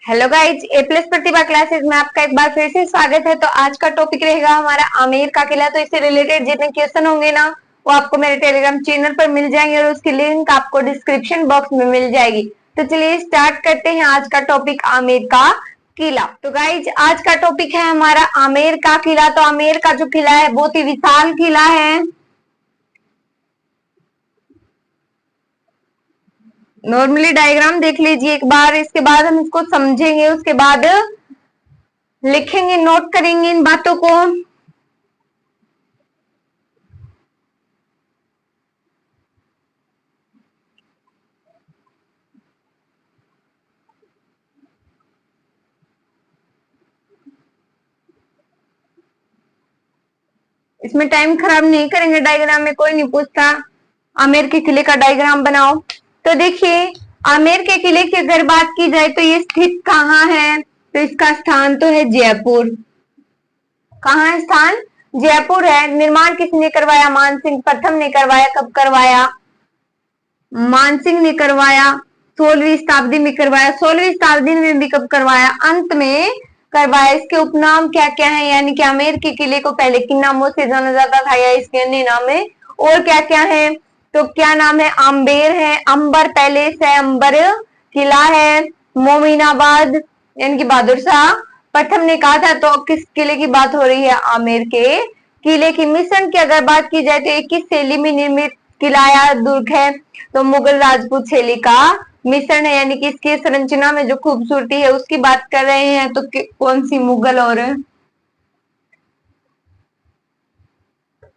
Hello guys, ए plus प्रतिभा classes में आपका एक बार फिर से स्वागत है। तो आज का टॉपिक रहेगा हमारा आमेर का किला। तो इससे रिलेटेड जितने क्वेश्चन होंगे ना, वो आपको मेरे टेलीग्राम चैनल पर मिल जाएंगे और उसकी लिंक आपको डिस्क्रिप्शन बॉक्स में मिल जाएगी। तो चलिए स्टार्ट करते हैं आज का टॉपिक आमेर का किला। तो गाइज आज का टॉपिक है हमारा आमेर का किला। तो आमेर का जो किला है बहुत ही विशाल किला है। नॉर्मली डायग्राम देख लीजिए एक बार, इसके बाद हम इसको समझेंगे, उसके बाद लिखेंगे, नोट करेंगे इन बातों को। इसमें टाइम खराब नहीं करेंगे, डायग्राम में कोई नहीं पूछता। आमेर के किले का डायग्राम बनाओ। तो देखिए, आमेर के किले की अगर बात की जाए तो ये स्थित कहाँ है? तो इसका स्थान तो है जयपुर। कहाँ है स्थान? जयपुर है। निर्माण किसने करवाया? मानसिंह प्रथम ने करवाया। कब करवाया? मानसिंह ने करवाया 16वीं शताब्दी में करवाया। 16वीं शताब्दी में भी कब करवाया? अंत में करवाया। इसके उपनाम क्या क्या है? यानी कि आमेर के किले को पहले किन नामों से जाना जाता था या इसके अन्य नाम है और क्या क्या है? तो क्या नाम है? आम्बेर है, अंबर पैलेस है, अंबर किला है, मोमिनाबाद यानी कि बहादुर शाह प्रथम ने कहा था। तो किस किले की बात हो रही है? आमेर के किले की। मिश्रण की अगर बात की जाए तो एक किस शैली में निर्मित किला या दुर्ग है? तो मुगल राजपूत शैली का मिश्रण है, यानी कि इसकी संरचना में जो खूबसूरती है उसकी बात कर रहे हैं। तो कौन सी? मुगल और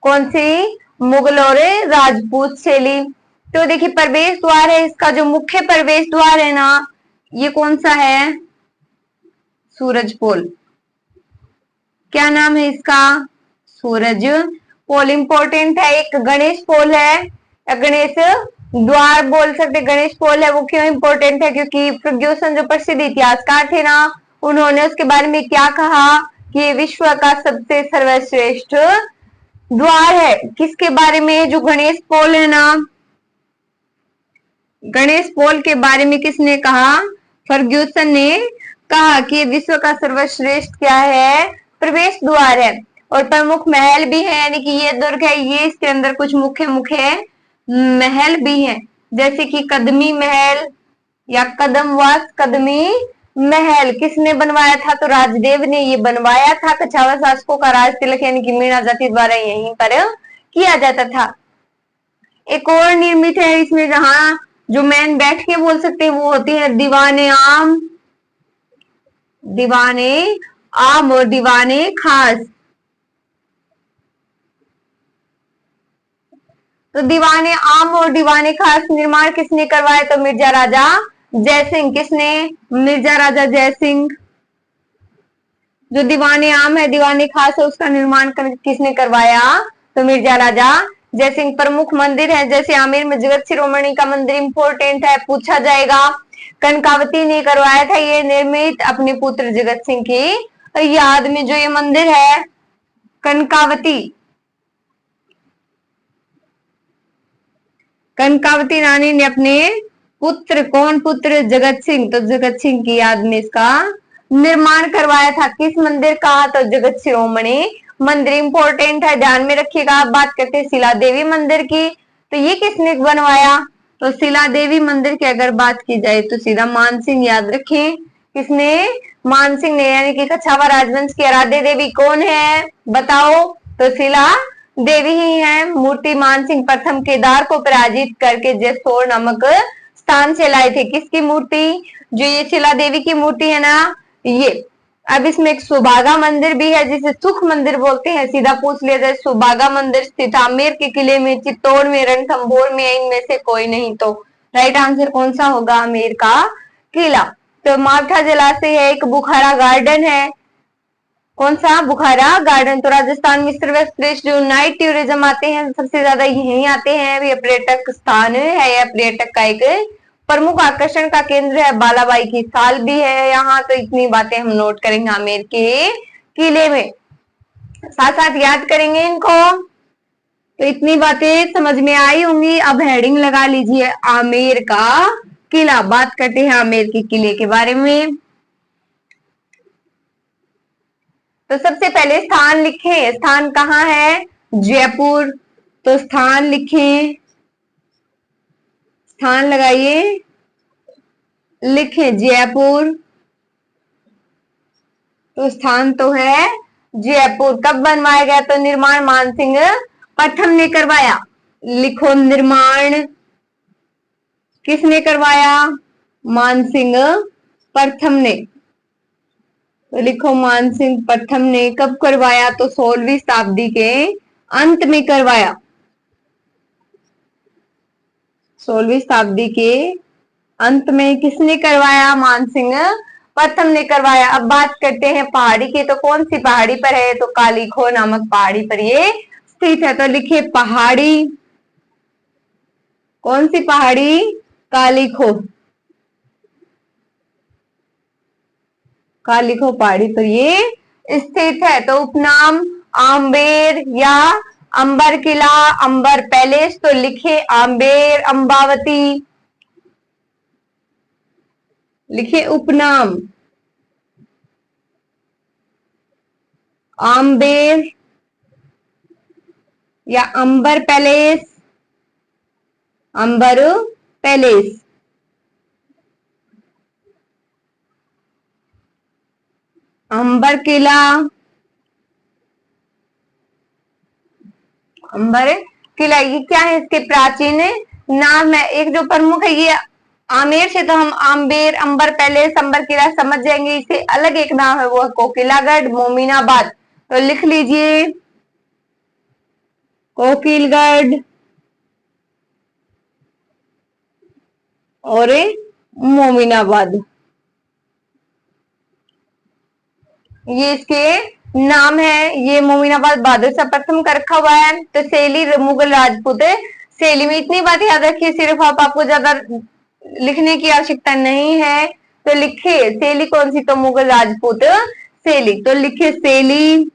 कौन सी? मुगल और राजपूत शैली। तो देखिए, प्रवेश द्वार है इसका, जो मुख्य प्रवेश द्वार है ना, ये कौन सा है? सूरज पोल। क्या नाम है इसका? सूरज पोल। इंपॉर्टेंट है। एक गणेश पोल है, गणेश द्वार बोल सकते। गणेश पोल है वो क्यों इंपॉर्टेंट है? क्योंकि फर्ग्यूसन जो प्रसिद्ध इतिहासकार थे ना, उन्होंने उसके बारे में क्या कहा कि ये विश्व का सबसे सर्वश्रेष्ठ द्वार है। किसके बारे में? जो गणेश पोल है ना, गणेश पोल के बारे में किसने कहा? फर्ग्यूसन ने कहा कि विश्व का सर्वश्रेष्ठ क्या है? प्रवेश द्वार है। और प्रमुख महल भी है, यानी कि ये दुर्ग है, ये इसके अंदर कुछ मुख्य महल भी हैं, जैसे कि कदमी महल या कदमवास कदमी महल। किसने बनवाया था? तो राजदेव ने ये बनवाया था। कछावा शासकों का राज तिलक यानी कि मीणा जाति द्वारा यहीं पर किया जाता था। एक और निर्मित है इसमें, जहां जो मैन बैठ के बोल सकते हैं वो होती है दीवाने आम, दीवाने आम और दीवाने खास। तो दीवाने आम और दीवाने खास निर्माण किसने करवाया? तो मिर्जा राजा जयसिंह। किसने? मिर्जा राजा जयसिंह। जो दीवाने आम है, दीवाने खास है, उसका निर्माण किसने करवाया? तो मिर्जा राजा जयसिंह। प्रमुख मंदिर है, जैसे आमेर में जगत शिरोमणि का मंदिर इंपॉर्टेंट है, पूछा जाएगा। कनकावती ने करवाया था ये निर्मित अपने पुत्र जगत सिंह की याद में। जो ये मंदिर है कनकावती, कनकावती रानी ने अपने पुत्र, कौन पुत्र? जगत सिंह। तो जगत सिंह की याद में इसका निर्माण करवाया था। किस मंदिर का? तो जगत शिरोमणि मंदिर। इंपॉर्टेंट है, ध्यान में रखिएगा। आप बात करते हैं शिला देवी मंदिर की, तो ये किसने बनवाया? तो शिला देवी मंदिर की अगर बात की जाए तो सीधा मानसिंह याद रखें। किसने? मानसिंह ने, यानी कि कछावा राजवंश की आराध्य देवी कौन है? बताओ। तो शिला देवी ही है। मूर्ति मानसिंह प्रथम केदार को पराजित करके जसोर नामक स्थान से लाए थे। किसकी मूर्ति? जो ये शिला देवी की मूर्ति है ना, ये। अब इसमें एक सुबागा मंदिर भी है, जिसे सुख मंदिर बोलते हैं। सीधा पूछ लिया जाए, सुबागा मंदिर स्थित आमेर के किले में, चित्तौड़ में, रणथंभौर में, इनमें से कोई नहीं। तो राइट आंसर कौन सा होगा? आमेर का किला। तो मावठा जलाशय है, एक बुखारा गार्डन है। कौन सा? बुखारा गार्डन। तो राजस्थान में सर्वश्रेष्ठ जो नाइट टूरिज्म आते हैं, सबसे ज्यादा यहीं आते हैं। ये पर्यटक स्थान है या पर्यटक का एक प्रमुख आकर्षण का केंद्र है। बालाबाई की साल भी है यहाँ। तो इतनी बातें हम नोट करेंगे आमेर के किले में, साथ साथ याद करेंगे इनको। तो इतनी बातें समझ में आई होंगी। अब हेडिंग लगा लीजिए, आमेर का किला। बात करते हैं आमेर के किले के बारे में। तो सबसे पहले स्थान लिखें, स्थान कहाँ है? जयपुर। तो स्थान लिखें, स्थान लगाइए, लिखें जयपुर। तो स्थान तो है जयपुर। कब बनवाया गया? तो निर्माण मानसिंह प्रथम ने करवाया। लिखो निर्माण किसने करवाया? मानसिंह प्रथम ने। तो लिखो मानसिंह प्रथम ने कब करवाया? तो 16वीं शताब्दी के अंत में करवाया। 16वीं शताब्दी के अंत में किसने करवाया? मानसिंह प्रथम ने करवाया। अब बात करते हैं पहाड़ी की। तो कौन सी पहाड़ी पर है? तो कालीखो नामक पहाड़ी पर ये स्थित है। तो लिखिए पहाड़ी, कौन सी पहाड़ी? कालीखो। कालीखो पहाड़ी पर ये स्थित है। तो उपनाम आम्बेर या अंबर किला, अंबर पैलेस। तो लिखे आम्बेर, अंबावती। लिखिए उपनाम आम्बेर या अंबर पैलेस, अंबर पैलेस। अंबर किला, अंबर किला। ये क्या है? इसके प्राचीन नाम है। एक जो प्रमुख है ये आमेर से, तो हम आम्बेर, अंबर पैलेस, अंबर किला समझ जाएंगे। इसे अलग एक नाम है, वो है कोकिलागढ़, मोमिनाबाद। तो लिख लीजिए कोकिलगढ़ और मोमिनाबाद, ये इसके नाम है। ये मोमिनाबाद बहादुर शाह प्रथम का रखा हुआ है। तो सैली मुगल राजपूत, सैली में इतनी बात याद रखिए, सिर्फ आपको ज्यादा लिखने की आवश्यकता नहीं है। तो लिखिए सैली कौन सी? तो मुगल राजपूत सैली। तो लिखिए सैली,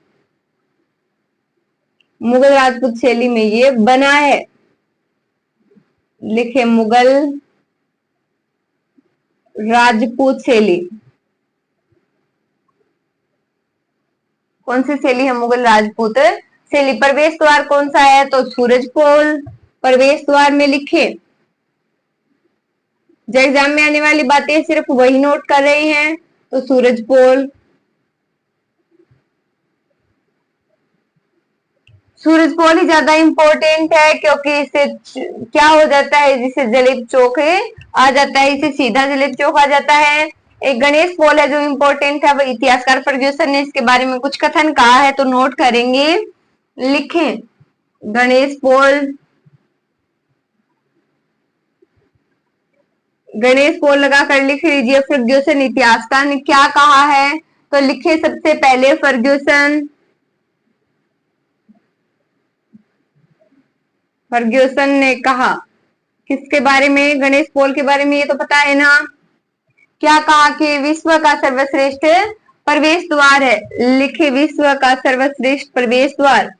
मुगल राजपूत शैली में ये बना है। लिखे मुगल राजपूत शैली। कौन सी शैली है? मुगल राजपूत शैली। प्रवेश द्वार कौन सा है? तो सूरजपोल प्रवेश द्वार में लिखे। जो एग्जाम में आने वाली बातें सिर्फ वही नोट कर रहे हैं। तो सूरजपोल, सूरजपोल ही ज्यादा इंपॉर्टेंट है, क्योंकि इससे क्या हो जाता है? जिसे जलेब चौक आ जाता है, इसे सीधा जलेब चौक आ जाता है। एक गणेश पोल है जो इंपॉर्टेंट है, वह इतिहासकार फर्ग्यूसन ने इसके बारे में कुछ कथन कहा है, तो नोट करेंगे। लिखें गणेश पोल, गणेश पोल लगाकर लिख लीजिए फर्ग्यूसन इतिहासकार ने क्या कहा है। तो लिखे सबसे पहले फर्ग्यूसन, फर्ग्यूसन ने कहा किसके बारे में? गणेश पोल के बारे में। ये तो पता है ना। क्या कहा? कि विश्व का सर्वश्रेष्ठ प्रवेश द्वार है। लिखे विश्व का सर्वश्रेष्ठ प्रवेश द्वार,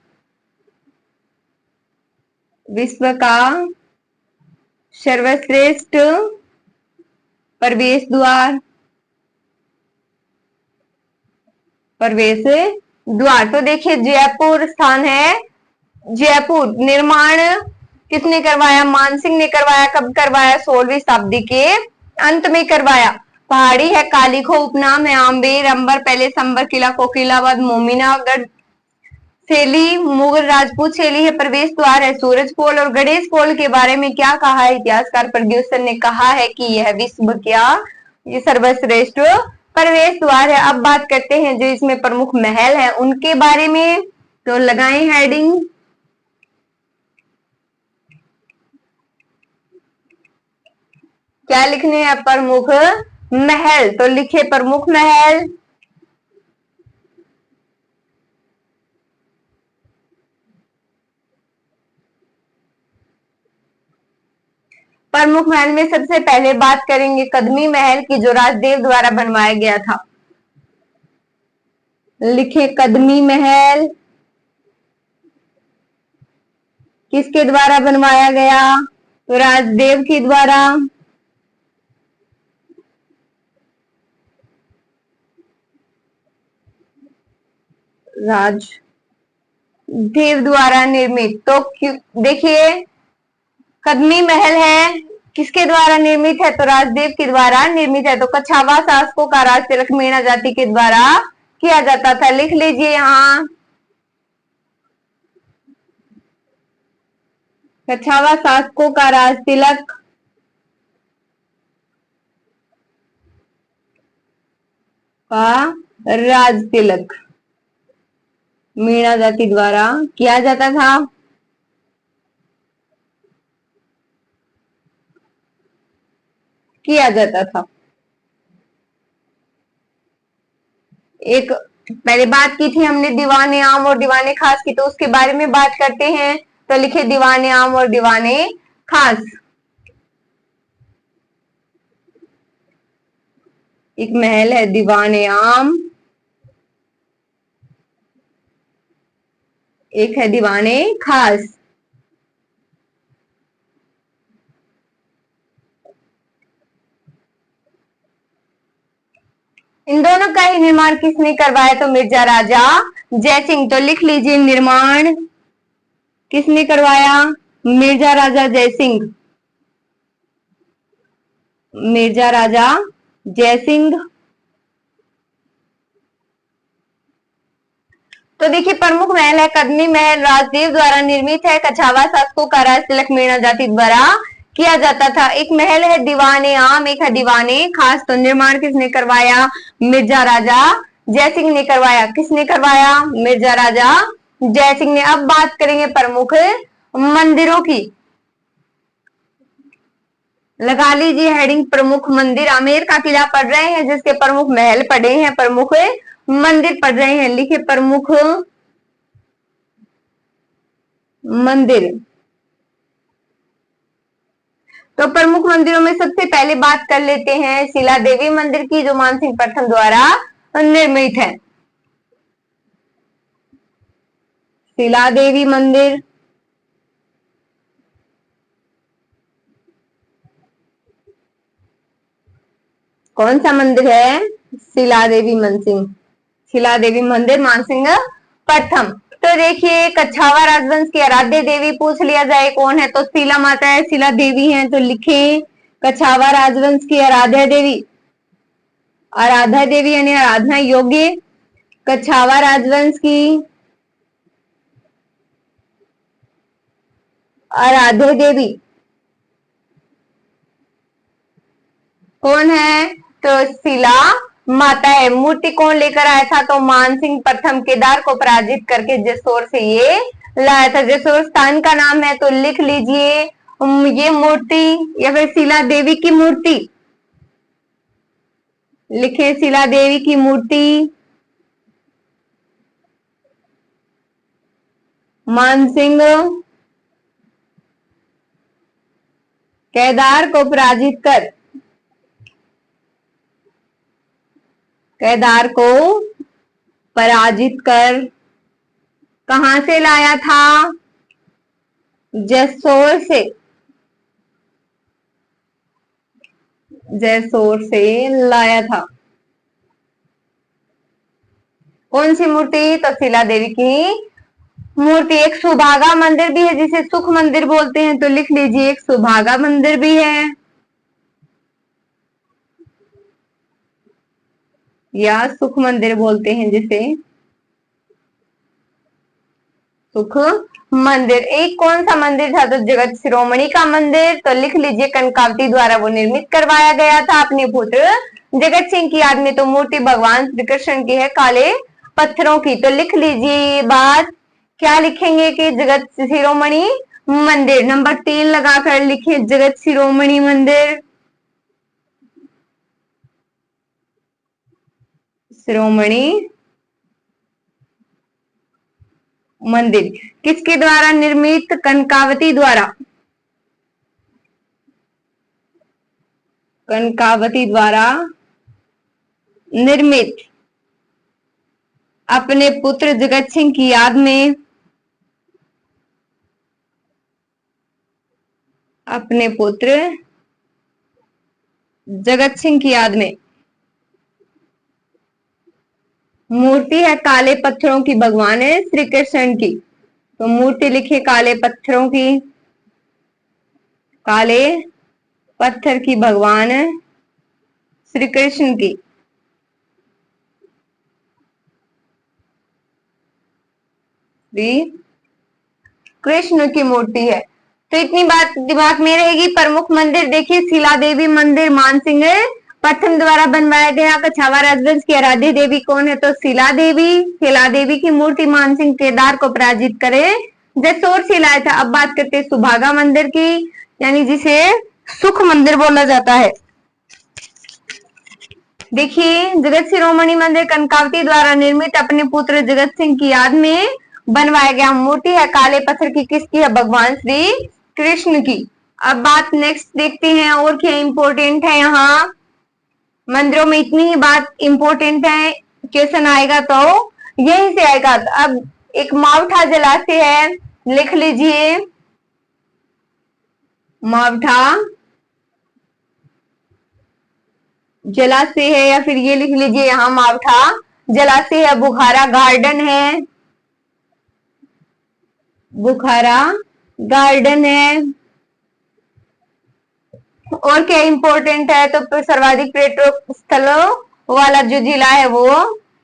विश्व का सर्वश्रेष्ठ प्रवेश द्वार, प्रवेश द्वार। तो देखिए जयपुर स्थान है, जयपुर। निर्माण किसने करवाया? मानसिंह ने करवाया। कब करवाया? 16वीं शताब्दी के अंत में करवाया। पहाड़ी है कालीखो, उपनाम है आम्बेर, अंबर पैलेस, अंबर किला, कोकिलाबाद, मोमिनागढ़ शैली मुगल राजपूत शैली है। प्रवेश द्वार है सूरजपोल। और गणेश पोल के बारे में क्या कहा है? इतिहासकार फर्ग्यूसन ने कहा है कि यह विश्व क्या, ये सर्वश्रेष्ठ प्रवेश द्वार है। अब बात करते हैं जो इसमें प्रमुख महल है उनके बारे में। तो लगाएं हेडिंग, क्या लिखने हैं? प्रमुख महल। तो लिखे प्रमुख महल। प्रमुख महल में सबसे पहले बात करेंगे कदमी महल की, जो राजदेव द्वारा बनवाया गया था। लिखे कदमी महल किसके द्वारा बनवाया गया? तो राजदेव के द्वारा। राजदेव द्वारा निर्मित। तो देखिए, कदमी महल है, किसके द्वारा निर्मित है? तो राजदेव के द्वारा निर्मित है। तो कछावा शासकों का राज तिलक मीणा जाति के द्वारा किया जाता था। लिख लीजिए यहाँ, कछावा शासकों का राज तिलक राज तिलक मीणा जाति द्वारा किया जाता था। एक पहले बात की थी हमने दीवाने आम और दीवाने खास की, तो उसके बारे में बात करते हैं। तो लिखे दीवाने आम और दीवाने खास। एक महल है दीवाने आम, एक है दीवाने खास। इन दोनों का ही निर्माण किसने करवाया? तो मिर्जा राजा जयसिंह। तो लिख लीजिए, निर्माण किसने करवाया? मिर्जा राजा जयसिंह। मिर्जा राजा जयसिंह। तो देखिए, प्रमुख महल है कदमी महल, राजदेव द्वारा निर्मित है। कछावा शासकों का राज तिलक मीणा जाति द्वारा किया जाता था। एक महल है दीवाने आम, एक है दीवाने खास। तो निर्माण किसने करवाया? मिर्जा राजा जयसिंह ने करवाया। किसने करवाया? मिर्जा राजा जयसिंह ने। अब बात करेंगे प्रमुख मंदिरों की। लगा लीजिए हेडिंग प्रमुख मंदिर। आमेर का किला पढ़ रहे हैं, जिसके प्रमुख महल पढ़े हैं, प्रमुख मंदिर पढ़ रहे हैं। लिखे प्रमुख मंदिर। तो प्रमुख मंदिरों में सबसे पहले बात कर लेते हैं शिला देवी मंदिर की, जो मानसिंह प्रथम द्वारा निर्मित है। शिला देवी मंदिर कौन सा मंदिर है? शिला देवी मानसिंह, शिला देवी मंदिर मानसिंह प्रथम। तो देखिए, कछावा राजवंश की आराध्य देवी पूछ लिया जाए कौन है? तो शिला माता है, शिला देवी है। तो लिखे कछावा राजवंश की आराध्य देवी, आराध्या देवी यानी आराधना योग्य। कछावा राजवंश की आराध्य देवी कौन है? तो शिला माता है। मूर्ति कौन लेकर आया था? तो मानसिंह प्रथम केदार को पराजित करके जसोर से ये लाया था। जसोर स्थान का नाम है। तो लिख लीजिए, ये मूर्ति या फिर शिला देवी की मूर्ति। लिखे शिला देवी की मूर्ति मानसिंह केदार को पराजित कर, केदार को पराजित कर कहां से लाया था? जसोर से, जसोर से लाया था। कौन सी मूर्ति? तो शिला देवी की मूर्ति। एक सुभागा मंदिर भी है, जिसे सुख मंदिर बोलते हैं। तो लिख लीजिए, एक सुभागा मंदिर भी है या सुख मंदिर बोलते हैं जिसे, सुख मंदिर। एक कौन सा मंदिर था? तो जगत शिरोमणि का मंदिर। तो लिख लीजिए, कनकावती द्वारा वो निर्मित करवाया गया था अपने पुत्र जगत सिंह की याद में। तो मूर्ति भगवान श्री कृष्ण की है, काले पत्थरों की। तो लिख लीजिए ये बात, क्या लिखेंगे कि जगत शिरोमणि मंदिर। नंबर 3 लगाकर लिखे जगत शिरोमणि मंदिर, शिरोमणि मंदिर किसके द्वारा निर्मित? कनकावती द्वारा, कनकावती द्वारा निर्मित अपने पुत्र जगत सिंह की याद में, अपने पुत्र जगत सिंह की याद में मूर्ति है काले पत्थरों की, भगवान है श्री कृष्ण की। तो मूर्ति लिखिए काले पत्थरों की, काले पत्थर की, भगवान है श्री कृष्ण की। श्री कृष्ण की मूर्ति है। तो इतनी बात दिमाग में रहेगी। प्रमुख मंदिर देखिए, शिला देवी मंदिर मानसिंह प्रथम द्वारा बनवाया गया। कछावा राजवंश की आराध्य देवी कौन है? तो शिला देवी। शिला देवी की मूर्ति मानसिंह केदार को पराजित करे जसोर से लाया था। अब बात करते हैं सुभागा मंदिर की, यानी जिसे सुख मंदिर बोला जाता है। देखिए, जगत शिरोमणि मंदिर कनकावती द्वारा निर्मित अपने पुत्र जगत सिंह की याद में बनवाया गया। मूर्ति है काले पत्थर की, किसकी है? भगवान श्री कृष्ण की। अब बात नेक्स्ट देखते हैं और क्या इंपॉर्टेंट है यहाँ। मंदिरों में इतनी ही बात इंपॉर्टेंट है, क्वेश्चन आएगा तो यहीं से आएगा। अब एक मावठा जलाशय है, लिख लीजिए मावठा जलाशय है, या फिर ये लिख लीजिए यहाँ मावठा जलाशय है। बुखारा गार्डन है, बुखारा गार्डन है। और क्या इंपॉर्टेंट है? तो सर्वाधिक पर्यटक स्थलों वाला जो जिला है वो,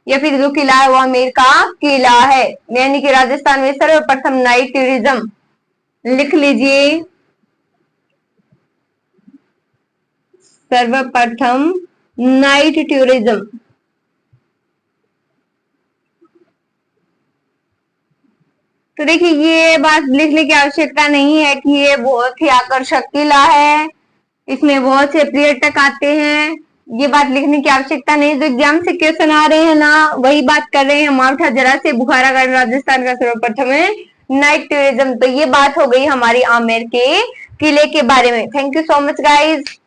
या फिर जो किला है वो आमेर का किला है, यानी कि राजस्थान में सर्वप्रथम नाइट टूरिज्म, लिख लीजिए सर्वप्रथम नाइट टूरिज्म। तो देखिए, ये बात लिखने की आवश्यकता नहीं है कि ये बहुत ही आकर्षक किला है, इसमें बहुत से पर्यटक आते हैं। ये बात लिखने की आवश्यकता नहीं। जो एग्जाम से क्वेश्चन आ रहे हैं ना, वही बात कर रहे हैं। मावठा जलाशय बुखारा गार्डन राजस्थान का सर्वप्रथम है नाइट टूरिज्म। तो ये बात हो गई हमारी आमेर के किले के बारे में। Thank you so much guys.